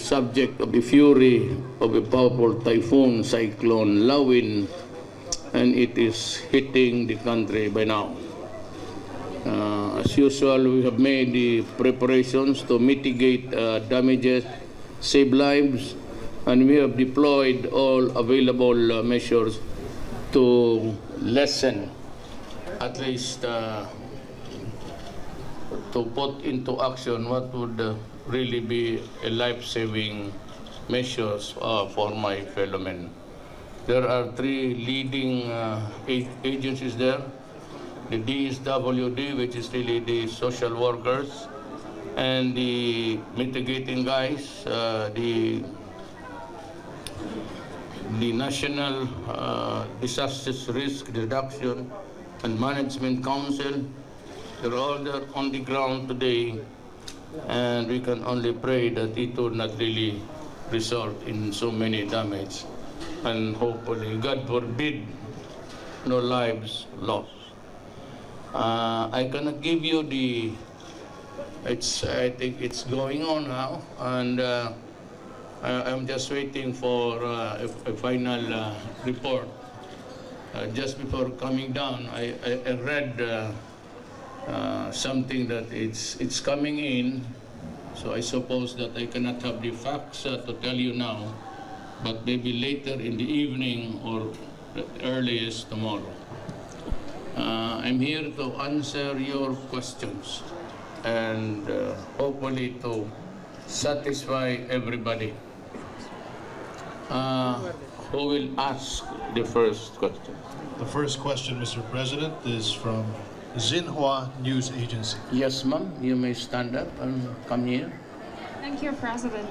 subject of the fury of a powerful typhoon cyclone Lawin, and it is hitting the country by now. As usual, we have made the preparations to mitigate damages, save lives, and we have deployed all available measures to lessen, at least to put into action what would really be a life-saving measures for my fellow men. There are three leading agencies there. The DSWD, which is really the social workers, and the mitigating guys, the National Disasters Risk Reduction and Management Council. They're all there on the ground today, and we can only pray that it will not really result in so many damage, and hopefully, God forbid, no lives lost. I cannot give you the, I think it's going on now, and I'm just waiting for a final report. Just before coming down, I read something that it's coming in, so I suppose that I cannot have the facts to tell you now, but maybe later in the evening or earliest tomorrow. I'm here to answer your questions and hopefully to satisfy everybody. Who will ask the first question? The first question, Mr. President, is from Xinhua News Agency. Yes, ma'am. You may stand up and come here. Thank you, President.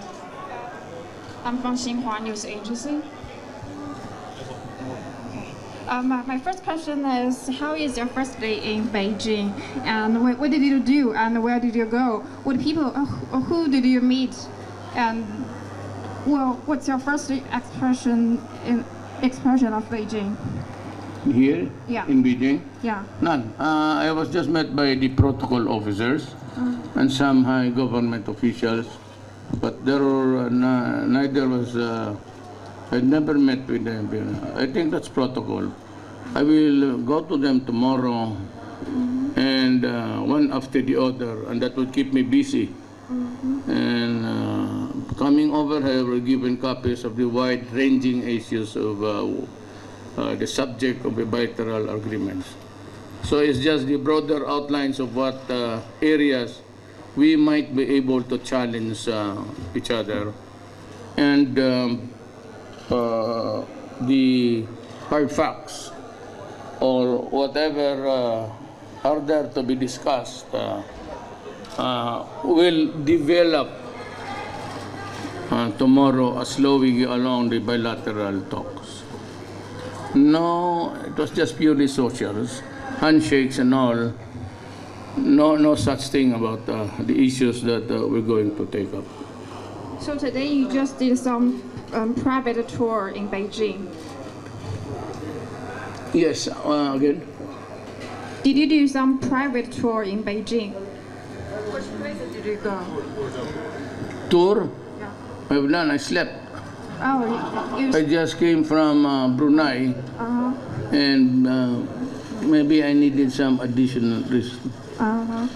I'm from Xinhua News Agency. My first question is, how is your first day in Beijing? And what did you do? And where did you go? What people, who did you meet? And well, what's your first expression of Beijing? Here? Yeah. In Beijing? Yeah. None. I was just met by the protocol officers and some high government officials, but there were neither was. I never met with them. I think that's protocol. I will go to them tomorrow, and one after the other, and that will keep me busy. And coming over here, we're given copies of the wide-ranging issues of the subject of the bilateral agreements. So it's just the broader outlines of what areas we might be able to challenge each other, and the hard facts or whatever harder to be discussed will develop tomorrow as we go along the bilateral talks. No, it was just purely socials, handshakes and all. No such thing about the issues that we're going to take up. So today you just did some private tour in Beijing. Yes, again? Did you do some private tour in Beijing? Which places did you go? Tour? Yeah. I've done, I slept. Oh, I just came from Brunei, and maybe I needed some additional rest.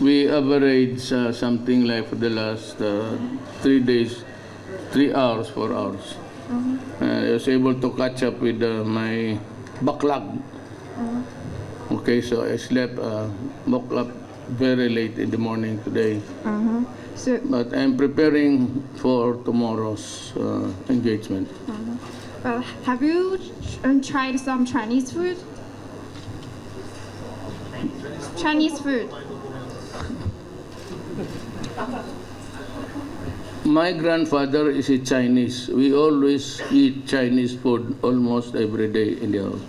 We averaged something like for the last 3 days, 3 hours, 4 hours. I was able to catch up with my backlog. Okay, so I slept, woke up very late in the morning today. But I'm preparing for tomorrow's engagement. Have you tried some Chinese food? Chinese food. My grandfather is a Chinese. We always eat Chinese food almost every day in the house.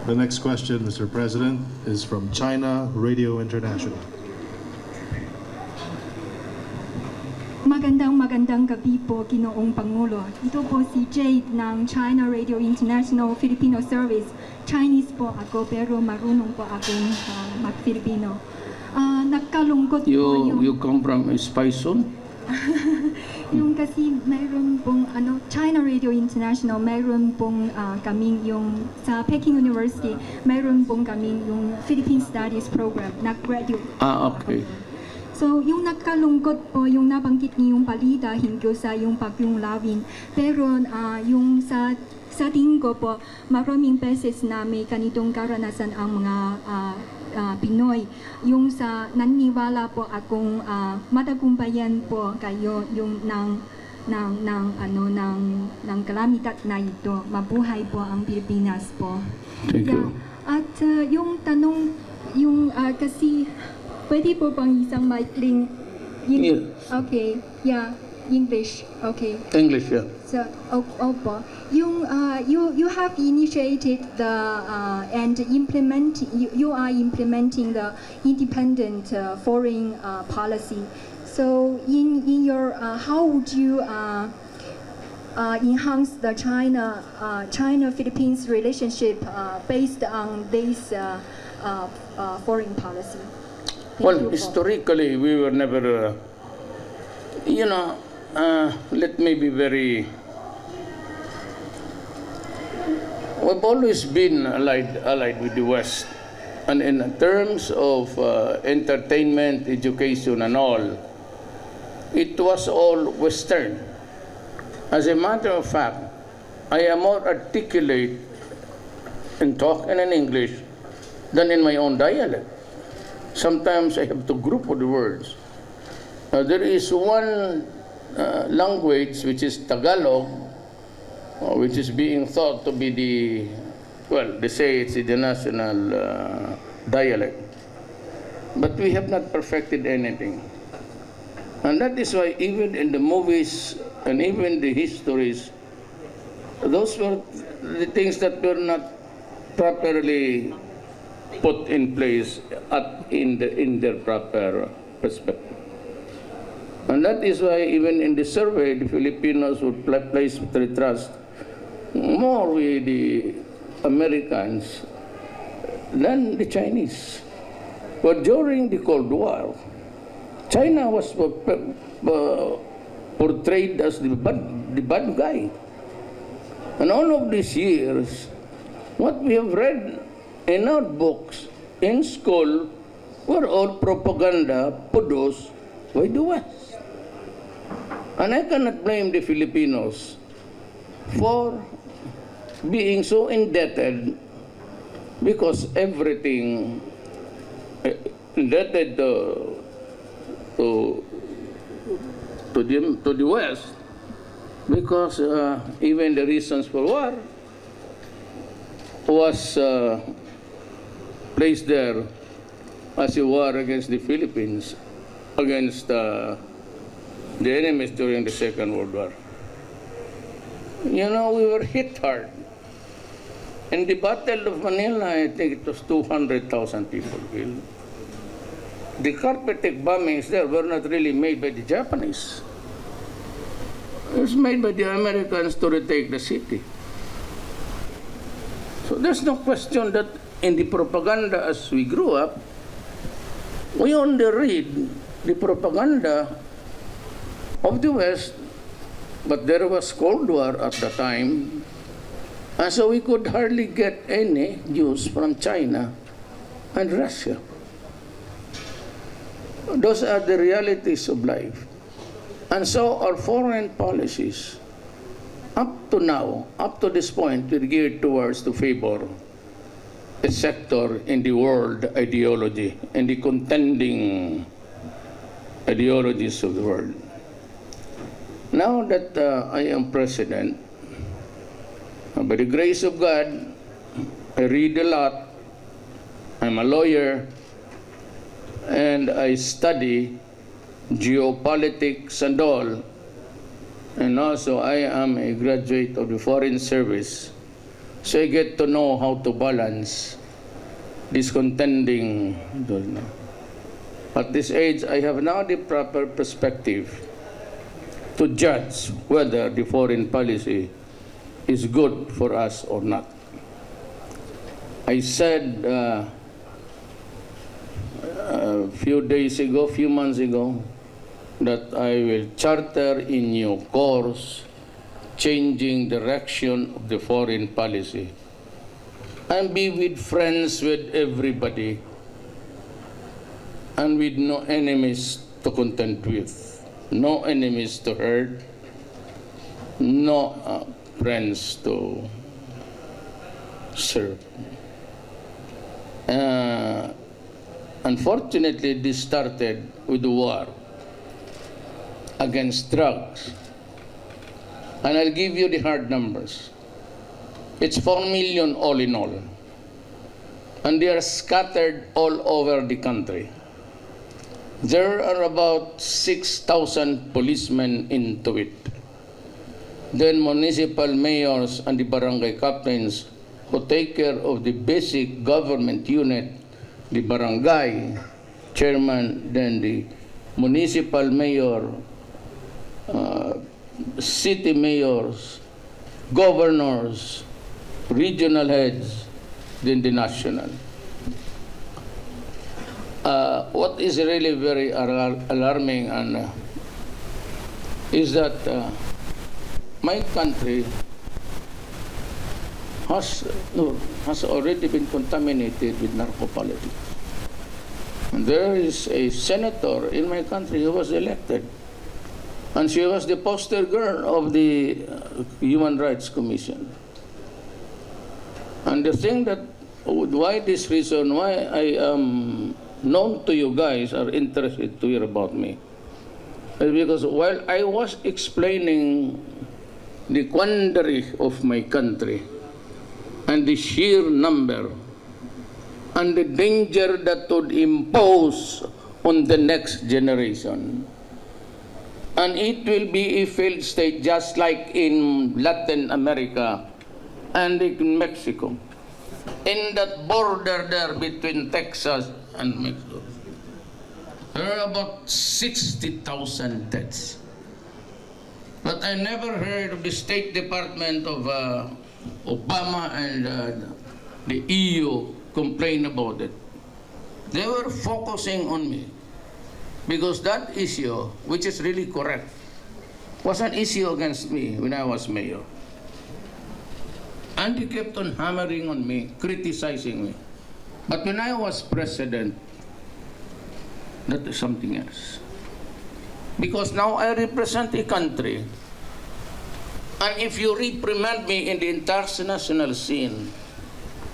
The next question, Mr. President, is from China Radio International. Magandang gabi po, Ginoong Pangulo. Ito po si Jade ng China Radio International Filipino Service. Chinese po ako, pero marunong po akong mag-Filipino. nagkalungkot po You come from a spy zone? yung kasi mayroon pong China Radio International, mayroon pong kaming yung sa Peking University, mayroon pong kaming yung Philippine Studies Program na graduate. Okay. So, yung nagkalungkot po, yung nabanggit niyo yung balita hinggil sa yung Bagyong Lawin. Pero yung sa tingin ko po, maraming beses na may ganitong karanasan ang mga Pinoy. Yung sa naniniwala po akong matagumpayan po kayo yung ng kalamidad na ito. Mabuhay po ang Pilipinas po. Thank you. At yung tanong, yung kasi pwede po bang isang maikling Yes. Okay, yeah, English. Okay. English, yeah. So, opo. Yung you have initiated the and you are implementing the independent foreign policy. So, in your how would you enhance the China Philippines relationship based on this foreign policy? Well, historically, we were never, let me be very, we've always been allied with the West. And in terms of entertainment, education, and all, it was all Western. As a matter of fact, I am more articulate in talk and in English than in my own dialect. Sometimes I have to group the words. There is one language which is Tagalog, which is being thought to be they say it's the national dialect. But we have not perfected anything. And that is why even in the movies and even the histories, those were the things that were not properly put in place in their proper perspective. And that is why even in the survey, the Filipinos would place their trust more with the Americans than the Chinese. But during the Cold War, China was portrayed as the bad guy. And all of these years, what we have read in our books, in school, were all propaganda produced by the West. And I cannot blame the Filipinos for being so indebted because everything indebted to the West because even the reasons for war was placed there as a war against the Philippines, against the enemies during the Second World War. We were hit hard. In the Battle of Manila, I think it was 200,000 people killed. The carpet bombings there were not really made by the Japanese. It was made by the Americans to retake the city. So there's no question that in the propaganda as we grew up, we only read the propaganda of the West, but there was Cold War at the time, and so we could hardly get any news from China and Russia. Those are the realities of life. And so our foreign policies, up to now, up to this point, we're geared towards to favor a sector in the world ideology and the contending ideologies of the world. Now that I am president, by the grace of God, I read a lot, I'm a lawyer, and I study geopolitics and all. And also I am a graduate of the Foreign Service. So I get to know how to balance this contending. At this age, I have now the proper perspective to judge whether the foreign policy is good for us or not. I said few months ago, that I will charter a new course, changing direction of the foreign policy, and be with friends with everybody, and with no enemies to contend with, no enemies to hurt, no friends to serve. Unfortunately, this started with the war against drugs. And I'll give you the hard numbers. It's 4 million all in all. And they are scattered all over the country. There are about 6,000 policemen into it. Then municipal mayors and the barangay captains who take care of the basic government unit, the barangay chairman, then the municipal mayor, city mayors, governors, regional heads, then the national. What is really very alarming and is that my country has already been contaminated with narco-politics. And there is a senator in my country who was elected, and she was the poster girl of the Human Rights Commission. And the thing that, why this reason, why I am known to you guys, are interested to hear about me, is because while I was explaining the quandary of my country, and the sheer number, and the danger that would impose on the next generation. And it will be a failed state just like in Latin America and in Mexico. In that border there between Texas and Mexico, there are about 60,000 deaths. But I never heard of the State Department of Obama and the EU complain about it. They were focusing on me because that issue, which is really correct, was an issue against me when I was mayor. And they kept on hammering on me, criticizing me. But when I was president, that is something else. Because now I represent a country. And if you reprimand me in the international scene,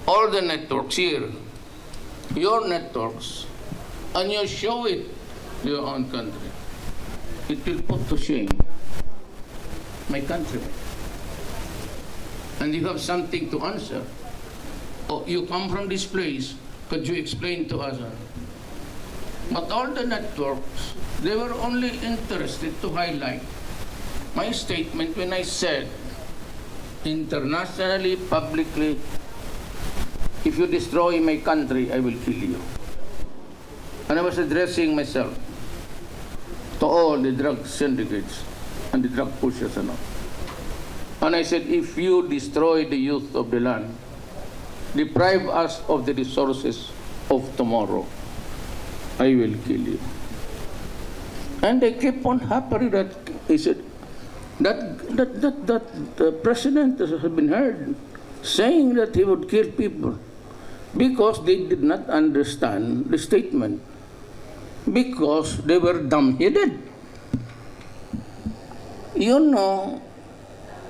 all the networks here, your networks, and you show it to your own country, it will put to shame my country. And you have something to answer. Oh, you come from this place, could you explain to us? But all the networks, they were only interested to highlight my statement when I said, internationally, publicly, if you destroy my country, I will kill you. And I was addressing myself to all the drug syndicates and the drug pushers and all. And I said, if you destroy the youth of the land, deprive us of the resources of tomorrow, I will kill you. And they kept on happy that he said, that the president has been heard saying that he would kill people because they did not understand the statement, because they were dumb-headed. You know,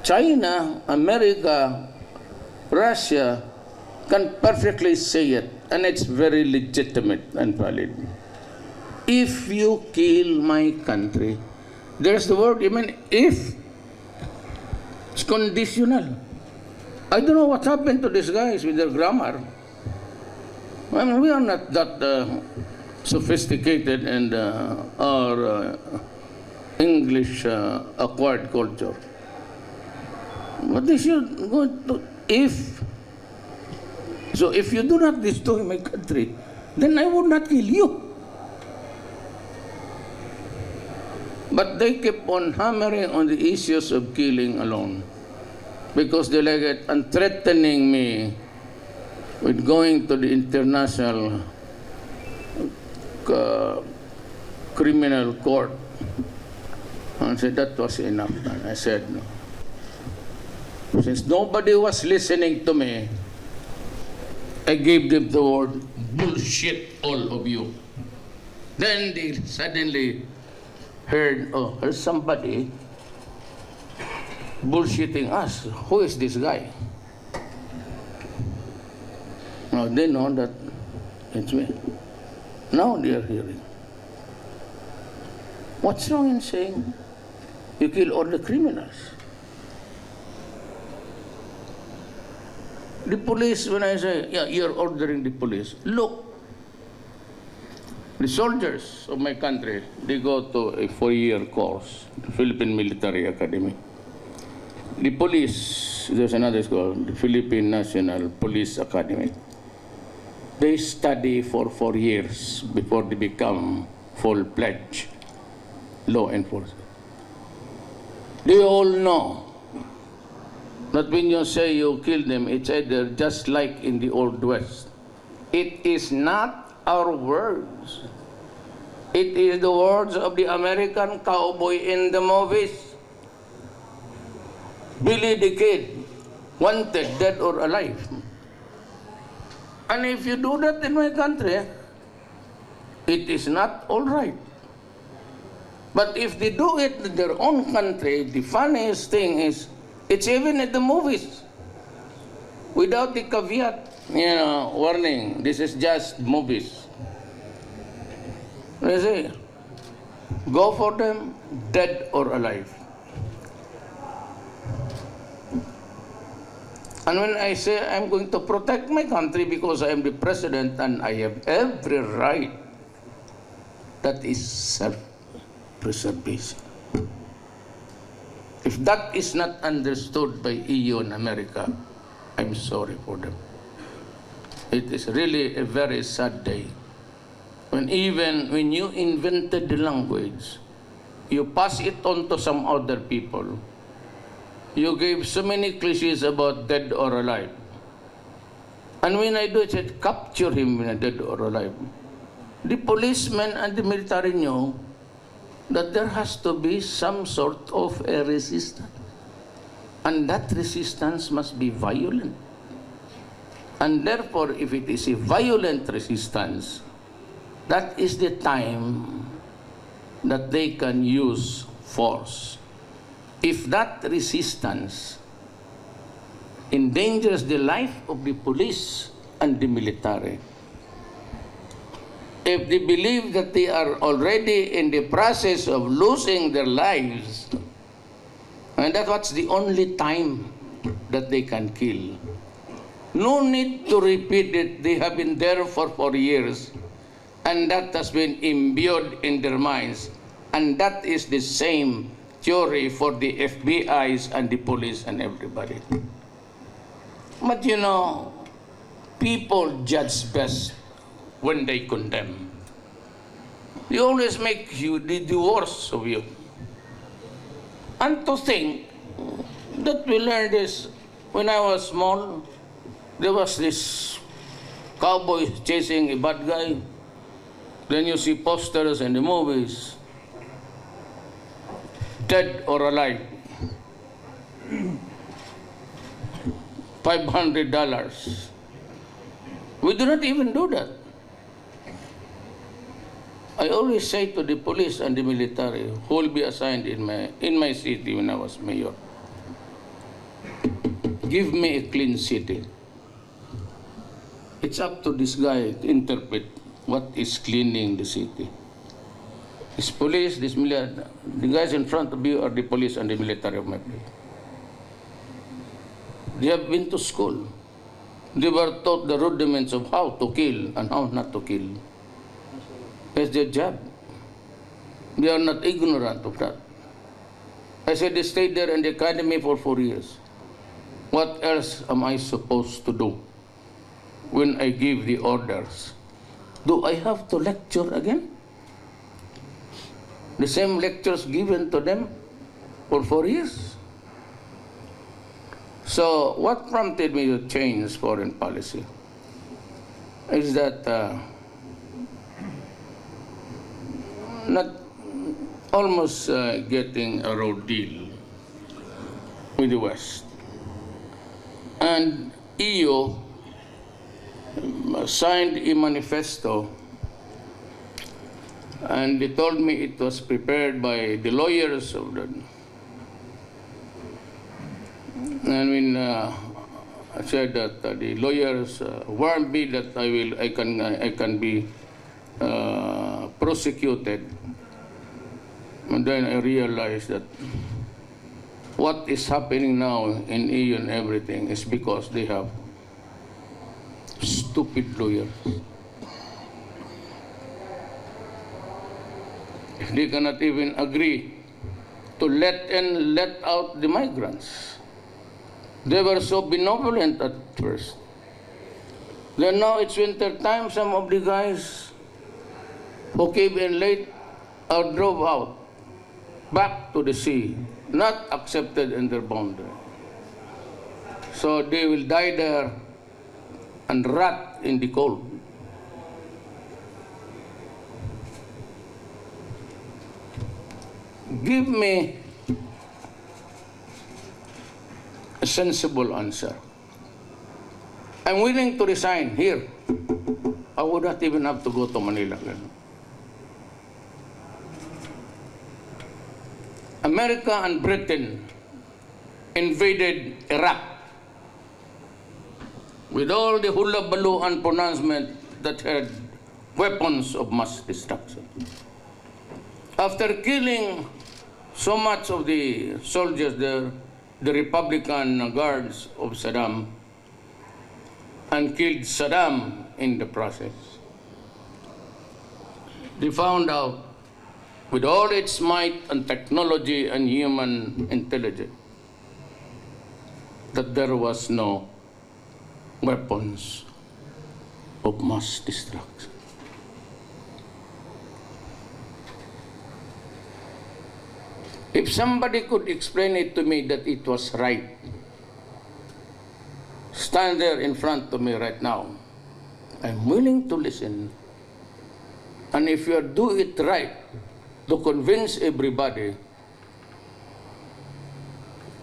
China, America, Russia can perfectly say it, and it's very legitimate and valid. If you kill my country, there's the word, even if, it's conditional. I don't know what happened to these guys with their grammar. I mean, we are not that sophisticated and our English acquired culture. But they should go to if. So if you do not destroy my country, then I would not kill you. But they kept on hammering on the issues of killing alone, because they like it and threatening me with going to the international criminal court. And said that was enough. And I said, no. Since nobody was listening to me, I gave them the word, bullshit, all of you. Then they suddenly heard, oh, here's somebody bullshitting us. Who is this guy? Now they know that it's me. Now they are hearing. What's wrong in saying you kill all the criminals? The police, when I say, yeah, you're ordering the police, look, the soldiers of my country, they go to a 4-year course, the Philippine Military Academy. The police, there's another school, the Philippine National Police Academy. They study for 4 years before they become full-fledged law enforcement. Do you all know that when you say you kill them, it's either just like in the Old West. It is not our words. It is the words of the American cowboy in the movies. Billy the Kid, wanted, dead or alive. And if you do that in my country, it is not all right. But if they do it in their own country, the funniest thing is, it's even in the movies. Without the caveat, warning, this is just movies. They say, go for them, dead or alive. And when I say I'm going to protect my country because I am the president and I have every right, that is self-preservation. If that is not understood by EU and America, I'm sorry for them. It is really a very sad day. When you invented the language, you pass it on to some other people. You gave so many cliches about dead or alive. And when I do it, said, capture him when dead or alive. The policemen and the military knew that there has to be some sort of a resistance. And that resistance must be violent. And therefore, if it is a violent resistance, that is the time that they can use force. If that resistance endangers the life of the police and the military, if they believe that they are already in the process of losing their lives, and that's the only time that they can kill. No need to repeat it. They have been there for 4 years, and that has been imbued in their minds. And that is the same theory for the FBIs and the police and everybody. But people judge best when they condemn. They always make you the worst of you. And to think that we learned this when I was small, there was this cowboy chasing a bad guy. Then you see posters in the movies, dead or alive, $500. We do not even do that. I always say to the police and the military who will be assigned in my city when I was mayor, give me a clean city. It's up to this guy to interpret what is cleaning the city. This police, this military, the guys in front of you are the police and the military of my place. They have been to school. They were taught the rudiments of how to kill and how not to kill. It's their job. They are not ignorant of that. I said they stayed there in the academy for 4 years. What else am I supposed to do when I give the orders? Do I have to lecture again? The same lectures given to them for 4 years? So what prompted me to change foreign policy is that not almost getting a road deal with the West. And EU signed a manifesto, and they told me it was prepared by the lawyers of the. I mean, I said that the lawyers warned me that I can be prosecuted, and then I realized that what is happening now in EU and everything is because they have stupid lawyers. If they cannot even agree to let in, let out the migrants. They were so benevolent at first. Then now it's winter time, some of the guys who came in late or drove out back to the sea, not accepted in their boundary. So they will die there and rot in the cold. Give me a sensible answer. I'm willing to resign here. I would not even have to go to Manila. America and Britain invaded Iraq with all the hullabaloo and pronouncement that had weapons of mass destruction. After killing so much of the soldiers there, the Republican guards of Saddam, and killed Saddam in the process, they found out, with all its might and technology and human intelligence, that there was no weapons of mass destruction. If somebody could explain it to me that it was right, stand there in front of me right now. I'm willing to listen. And if you do it right, to convince everybody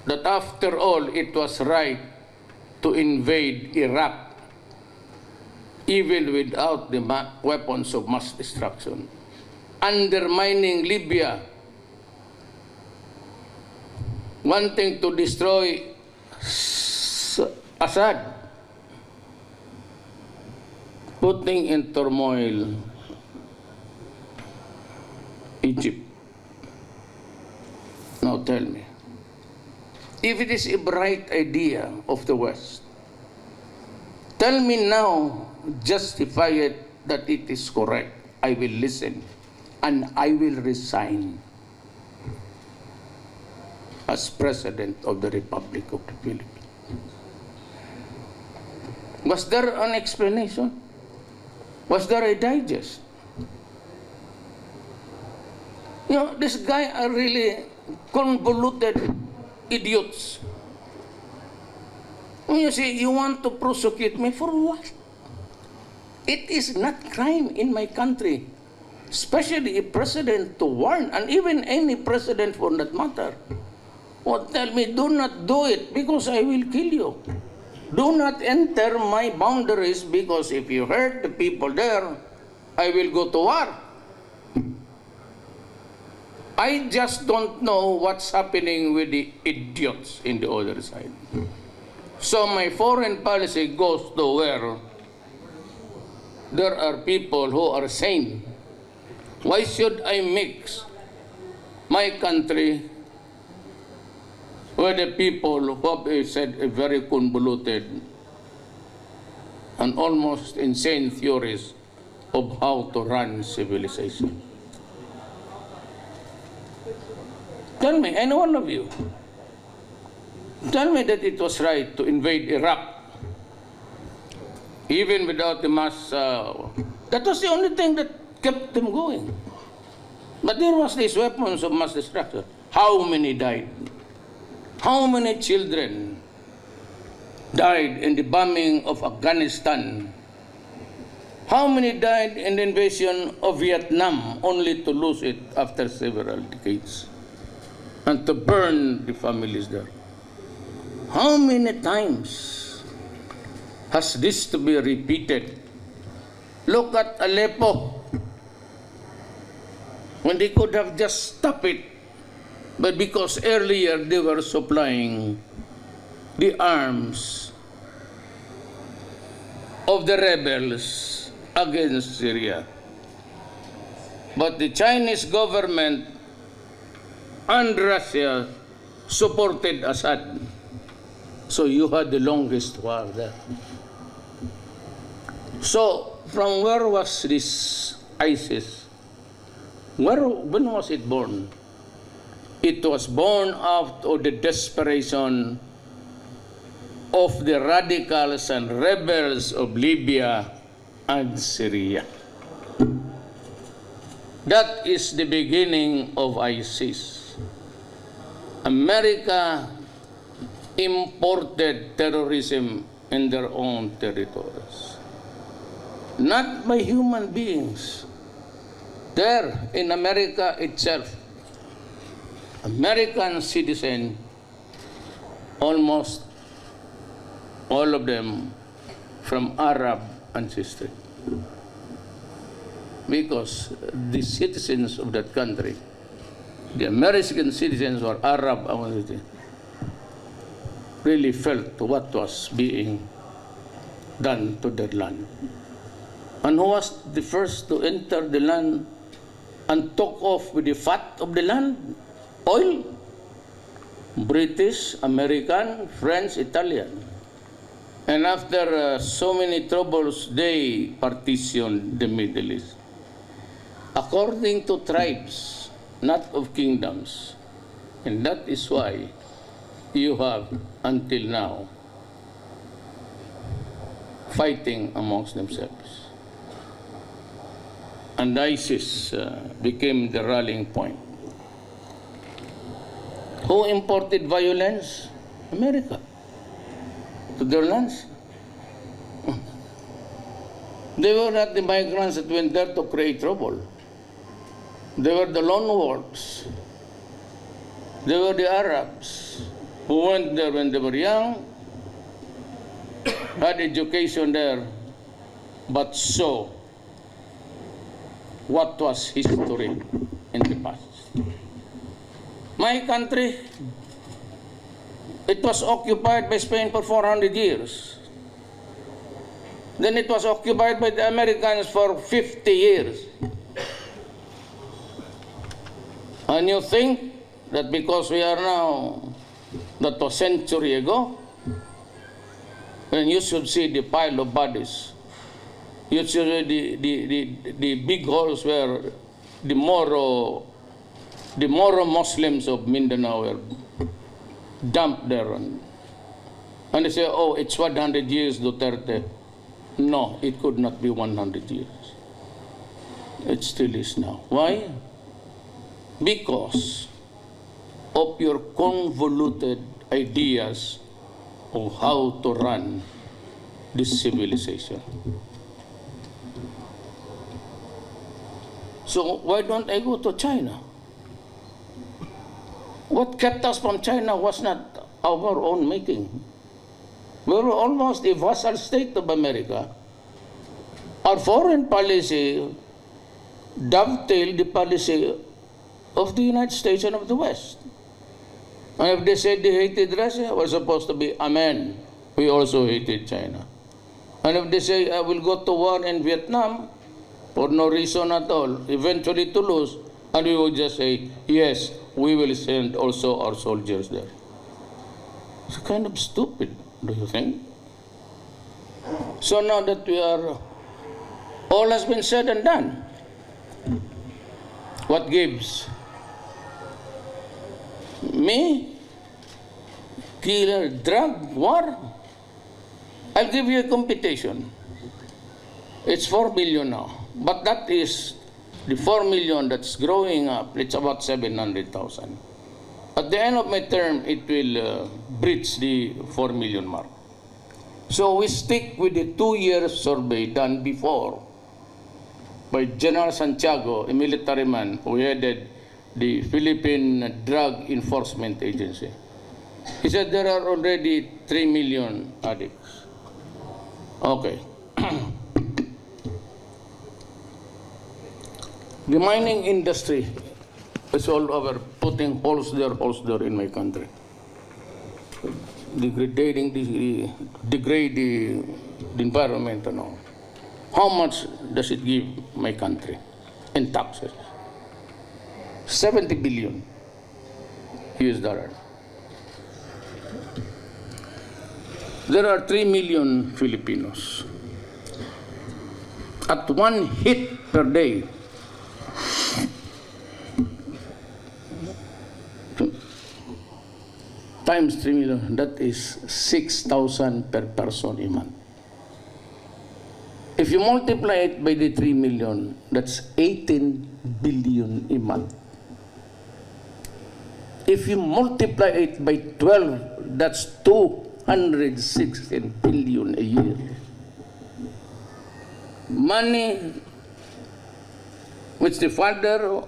that after all it was right to invade Iraq, even without the weapons of mass destruction, undermining Libya, wanting to destroy Assad, putting in turmoil Egypt. Now tell me, if it is a bright idea of the West, tell me now, justify it that it is correct. I will listen and I will resign as President of the Republic of the Philippines. Was there an explanation? Was there a digest? You know, this guy are really convoluted idiots. When you say, you want to prosecute me for what? It is not crime in my country, especially a president to warn, and even any president for that matter, or tell me, do not do it because I will kill you. Do not enter my boundaries because if you hurt the people there, I will go to war. I just don't know what's happening with the idiots in the other side. So my foreign policy goes to where there are people who are sane. Why should I mix my country with the people who have said a very convoluted and almost insane theories of how to run civilization? Tell me, any one of you, tell me that it was right to invade Iraq, even without the mass. That was the only thing that kept them going. But there was these weapons of mass destruction. How many died? How many children died in the bombing of Afghanistan How many died in the invasion of Vietnam only to lose it after several decades and to burn the families there? How many times has this to be repeated? Look at Aleppo, when they could have just stopped it, but because earlier they were supplying the arms of the rebels against Syria. But the Chinese government and Russia supported Assad. So you had the longest war there. So from where was this ISIS? When was it born? It was born out of the desperation of the radicals and rebels of Libya and Syria. That is the beginning of ISIS. America imported terrorism in their own territories, not by human beings. There in America itself, American citizens, almost all of them from Arab ancestry, because the citizens of that country, the American citizens or Arab ancestry, really felt what was being done to their land. And who was the first to enter the land and took off with the fat of the land? Oil. British, American, French, Italian. And after so many troubles, they partitioned the Middle East according to tribes, not of kingdoms. And that is why you have, until now, fighting amongst themselves. And ISIS became the rallying point. Who imported violence? America. To their lands. They were not the migrants that went there to create trouble. They were the lone wolves. They were the Arabs who went there when they were young, had education there, but saw what was history in the past. My country, it was occupied by Spain for 400 years. Then it was occupied by the Americans for 50 years. And you think that because we are now, that was a century ago, when you should see the pile of bodies, you should see the big holes where the Moro Muslims of Mindanao were dumped there. And they say, oh, it's 100 years, Duterte. No, it could not be 100 years. It still is now. Why? Because of your convoluted ideas of how to run this civilization. So why don't I go to China? What kept us from China was not our own making. We were almost a vassal state of America. Our foreign policy dovetailed the policy of the United States and of the West. And if they said they hated Russia, we're supposed to be, amen, we also hated China. And if they say, I will go to war in Vietnam, for no reason at all, eventually to lose, and we would just say, yes, we will send also our soldiers there. It's kind of stupid, do you think? So now that we are, all has been said and done, what gives? Me? Killer, drug, war? I'll give you a computation. It's 4 billion now, but that is the 4 million that's growing up. It's about 700,000. At the end of my term, it will breach the 4 million mark. So we stick with the 2-year survey done before by General Santiago, a military man who headed the Philippine Drug Enforcement Agency. He said there are already 3 million addicts. Okay. The mining industry is all over putting holes there in my country. Degrade the environment and all. How much does it give my country in taxes? 70 billion US dollars. There are 3 million Filipinos. At one hit per day, times 3 million, that is 6,000 per person a month. If you multiply it by the 3 million, that's 18 billion a month. If you multiply it by 12, that's 216 billion a year. Money which the father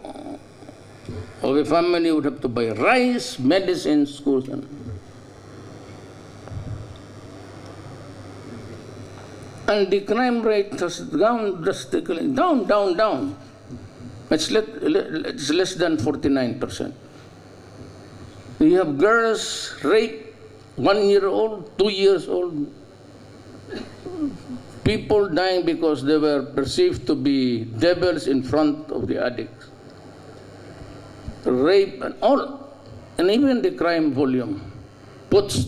of a family would have to buy rice, medicine, schools. And the crime rate has gone drastically, down. It's less than 49%. We have girls raped, 1 year old, 2 years old. People dying because they were perceived to be devils in front of the addicts. Rape and all, and even the crime volume puts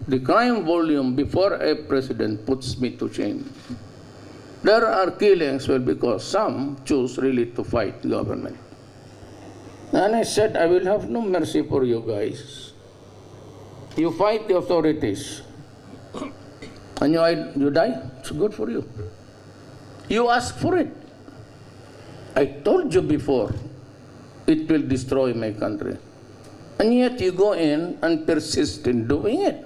the crime volume before a president puts me to shame. There are killings, well, because some choose really to fight the government. And I said, I will have no mercy for you guys. You fight the authorities, and you die, it's good for you. You ask for it. I told you before, it will destroy my country. And yet you go in and persist in doing it.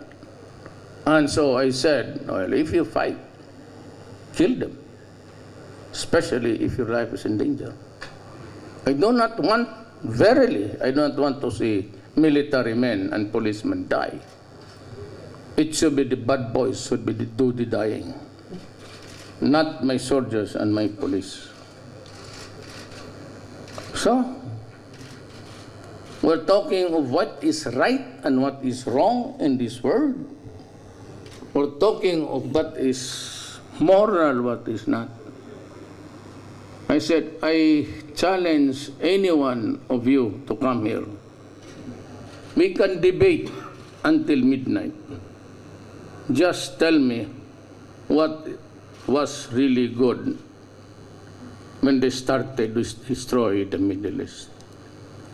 And so I said, well, if you fight, kill them, especially if your life is in danger. I do not want, verily, I don't want to see military men and policemen die. It should be the bad boys should be do the dying, not my soldiers and my police. So, we're talking of what is right and what is wrong in this world. We're talking of what is moral, what is not. I said, I challenge any one of you to come here. We can debate until midnight. Just tell me what was really good when they started to destroy the Middle East.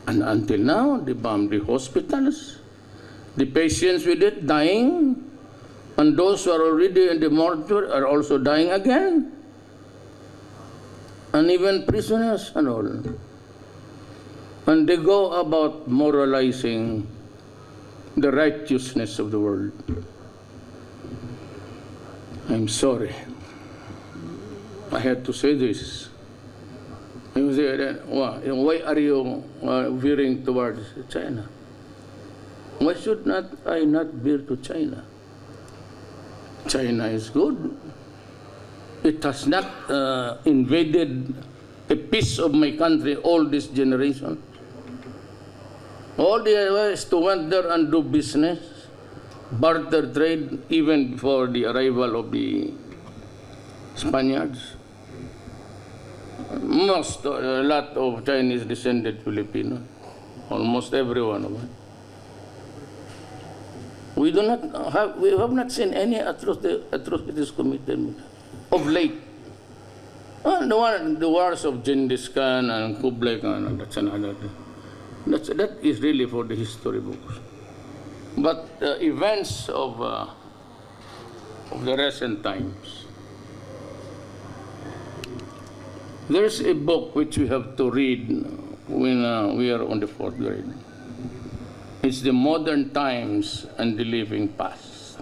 And until now, they bombed the hospitals, the patients with it dying, and those who are already in the mortuary are also dying again, and even prisoners and all. And they go about moralizing the righteousness of the world. I'm sorry. I had to say this. You say, why are you veering towards China? Why should not I not veer to China? China is good. It has not invaded a piece of my country all this generation. All the idea is to went there and do business, barter trade, even before the arrival of the Spaniards. A lot of Chinese descended Filipino, almost everyone of them. We have not seen any atrocities committed of late. The wars of Genghis Khan and Kublai Khan, that's another thing. That is really for the history books. But the events of the recent times, there's a book which we have to read when we are on the 4th grade. It's The Modern Times and the Living Past.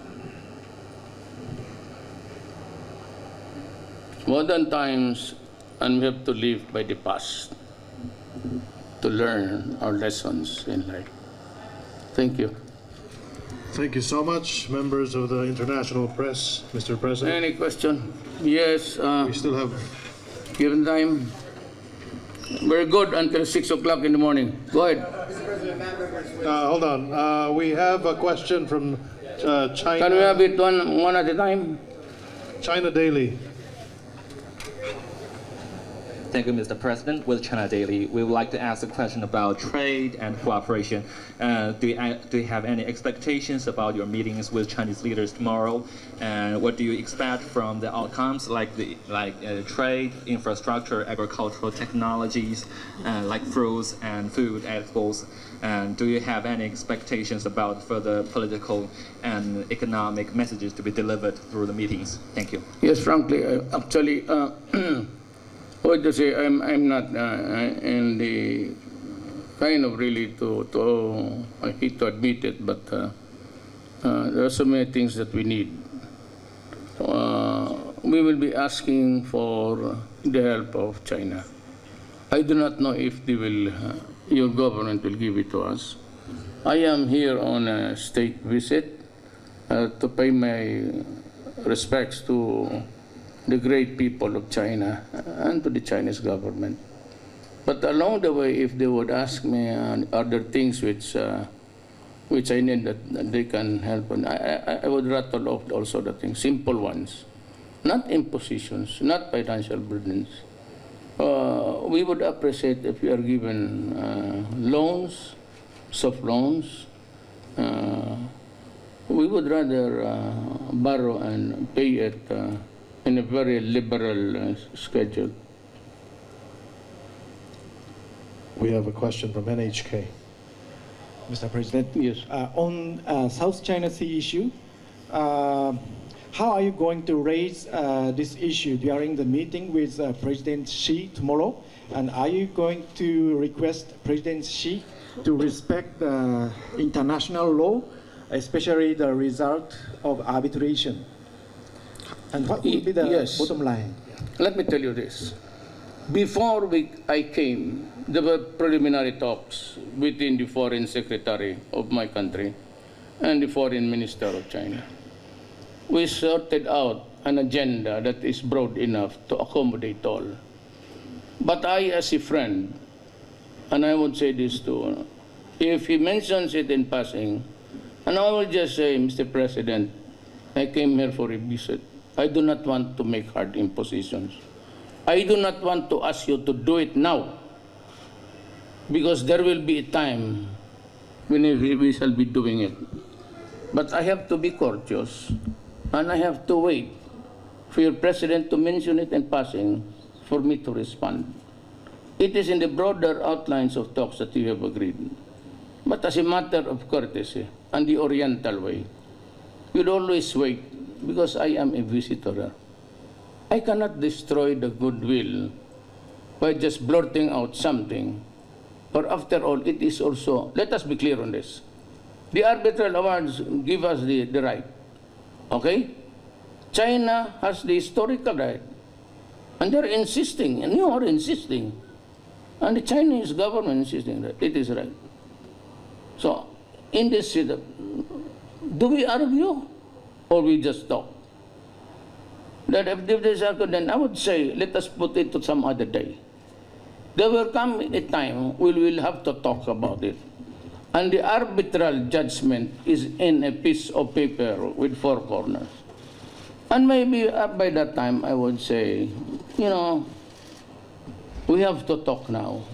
Modern Times and we have to live by the past to learn our lessons in life. Thank you. Thank you so much, members of the international press, Mr. President. Any question? Yes, We still have given time. We're good until 6 o'clock in the morning. Go ahead. hold on. We have a question from China. Can we have it one at a time? China Daily. Thank you, Mr. President. With China Daily, we would like to ask a question about trade and cooperation. Do you have any expectations about your meetings with Chinese leaders tomorrow? And what do you expect from the outcomes, like trade, infrastructure, agricultural technologies, like fruits and food exports? And do you have any expectations about further political and economic messages to be delivered through the meetings? Thank you. Yes, frankly, actually, what to say, I'm not in the kind of really to I hate to admit it, but there are so many things that we need. We will be asking for the help of China. I do not know if they will, your government will give it to us. I am here on a state visit to pay my respects to the great people of China and to the Chinese government. But along the way, if they would ask me other things which I need that they can help, and I would rattle off also the things, simple ones, not impositions, not financial burdens. We would appreciate if we are given loans, soft loans. We would rather borrow and pay it in a very liberal schedule. We have a question from NHK. Mr. President, Yes. On South China Sea issue, how are you going to raise this issue during the meeting with President Xi tomorrow? And are you going to request President Xi to respect the international law, especially the result of arbitration? And what will be the Yes. bottom line? Let me tell you this. Before I came, there were preliminary talks between the foreign secretary of my country and the foreign minister of China. We sorted out an agenda that is broad enough to accommodate all. But I, as a friend, and I would say this too, if he mentions it in passing, and I will just say, Mr. President, I came here for a visit. I do not want to make hard impositions. I do not want to ask you to do it now, because there will be a time when we shall be doing it. But I have to be courteous, and I have to wait for your president to mention it in passing for me to respond. It is in the broader outlines of talks that you have agreed. But as a matter of courtesy and the Oriental way, you'd always wait, because I am a visitor. I cannot destroy the goodwill by just blurting out something. For after all, it is also, let us be clear on this. The arbitral awards give us the right. Okay? China has the historical right. And they're insisting, and you are insisting. And the Chinese government insisting that it is right. So, in this setup, do we argue or we just talk? That if this is, then I would say, let us put it to some other day. There will come a time we will have to talk about it. And the arbitral judgment is in a piece of paper with four corners. And maybe by that time I would say, you know, we have to talk now.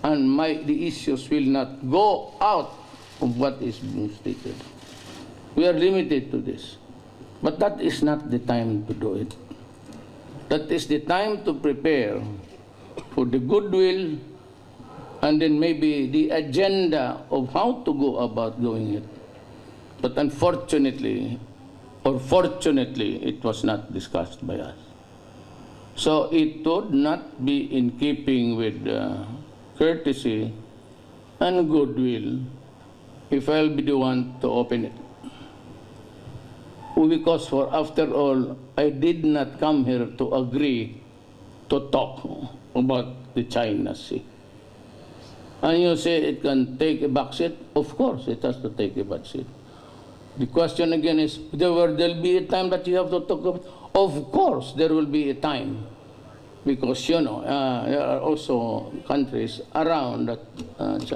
And the issues will not go out of what is being stated. We are limited to this. But that is not the time to do it. That is the time to prepare for the goodwill and then maybe the agenda of how to go about doing it. But unfortunately, or fortunately, it was not discussed by us. So it would not be in keeping with courtesy and goodwill if I'll be the one to open it. Because for after all, I did not come here to agree to talk about the China Sea. And you say it can take a backseat? Of course, it has to take a backseat. The question again is, there'll be a time that you have to talk about. Of course, there will be a time, because there are also countries around that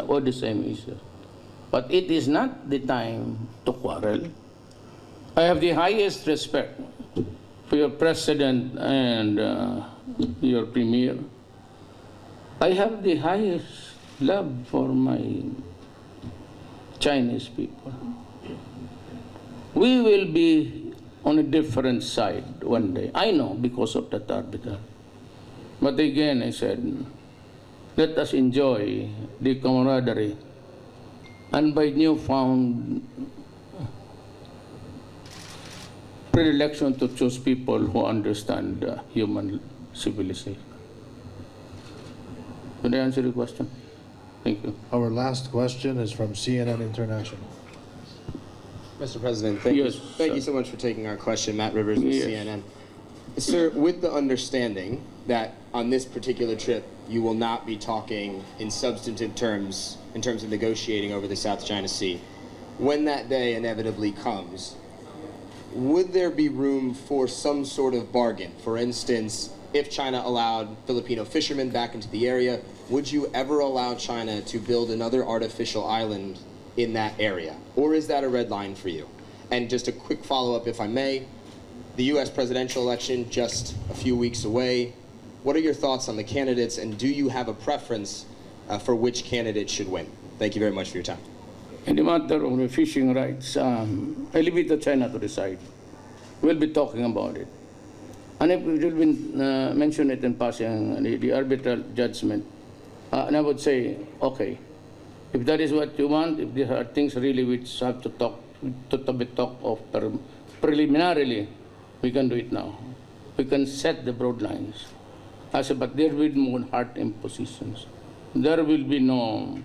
with the same issue. But it is not the time to quarrel. I have the highest respect for your president and your premier. I have the highest love for my Chinese people. We will be on a different side one day. I know, because of that article. But again, I said, let us enjoy the camaraderie and by newfound predilection to choose people who understand human civilization. Did I answer the question? Thank you. Our last question is from CNN International. Mr. President, thank you so much for taking our question. Matt Rivers with Yes. CNN. Sir, with the understanding that on this particular trip you will not be talking in substantive terms in terms of negotiating over the South China Sea, when that day inevitably comes, would there be room for some sort of bargain? For instance, if China allowed Filipino fishermen back into the area, would you ever allow China to build another artificial island in that area? Or is that a red line for you? And just a quick follow-up, if I may, the US presidential election just a few weeks away. What are your thoughts on the candidates, and do you have a preference for which candidate should win? Thank you very much for your time. In the matter of the fishing rights, I leave it to China to decide. We'll be talking about it. And if we will mention it in passing, the arbitral judgment, and I would say, okay, if that is what you want, if there are things really which have to be talked of preliminarily, we can do it now. We can set the broad lines. I said, but there will be no hard impositions. There will be no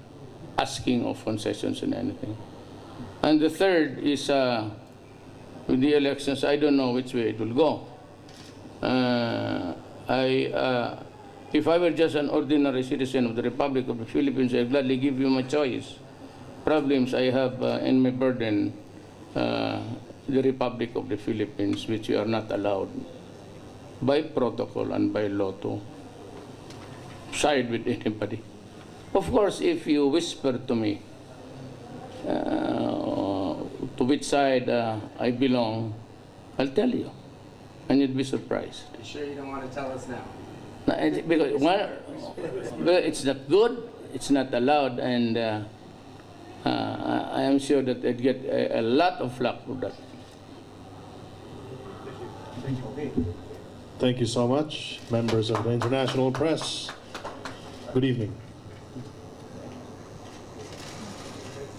asking of concessions and anything. And the third is, with the elections, I don't know which way it will go. If I were just an ordinary citizen of the Republic of the Philippines, I'd gladly give you my choice. Problems I have in my burden, the Republic of the Philippines, which we are not allowed by protocol and by law to side with anybody. Of course, if you whisper to me to which side I belong, I'll tell you, and you'd be surprised. You sure you don't want to tell us now? Because well, it's not good, it's not allowed, and I am sure that I'd get a lot of flack for that. Thank you so much, members of the international press. Good evening.